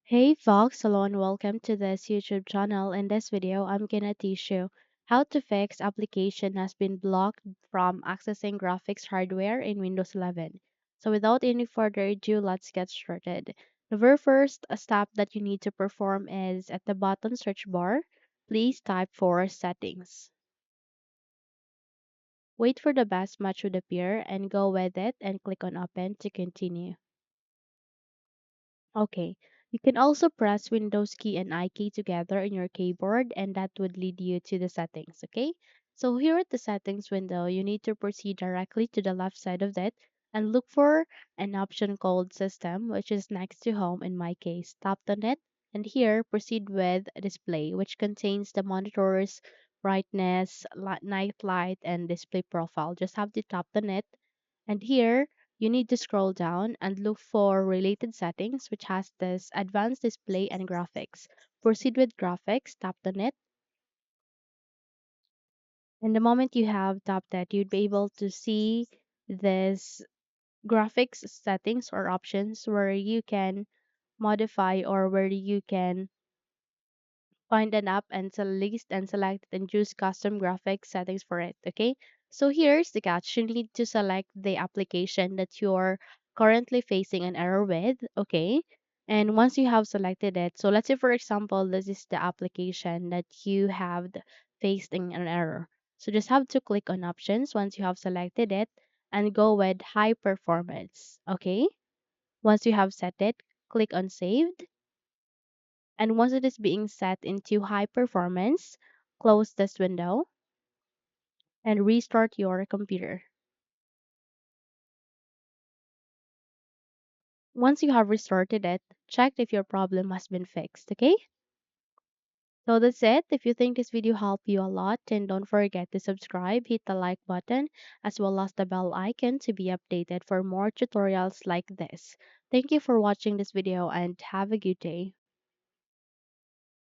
Hey Fox, hello and welcome to this YouTube channel. In this video, I'm gonna teach you how to fix application has been blocked from accessing graphics hardware in Windows 11. So without any further ado, let's get started. The very first step that you need to perform is at the bottom search bar, please type for settings. Wait for the best match to appear and go with it and click on open to continue. Okay. You can also press Windows key and I key together in your keyboard and that would lead you to the settings, okay? So here at the settings window, you need to proceed directly to the left side of it and look for an option called system, which is next to home in my case. Tap on it and here proceed with display, which contains the monitor's brightness, night light, and display profile. Just have to tap on it and here you need to scroll down and look for related settings, which has this advanced display and graphics. Proceed with graphics, tap on it. And the moment you have tapped that, you'd be able to see this graphics settings or options where you can modify or where you can find an app and list and select and choose custom graphics settings for it. Okay. So here's the catch. You need to select the application that you're currently facing an error with. Okay. And once you have selected it, so let's say for example, this is the application that you have facing an error. So just have to click on options once you have selected it and go with high performance. Okay. Once you have set it, click on saved and once it is being set into high performance, close this window and restart your computer. Once you have restarted it, check if your problem has been fixed, okay? So that's it. If you think this video helped you a lot, then don't forget to subscribe, hit the like button, as well as the bell icon to be updated for more tutorials like this. Thank you for watching this video and have a good day.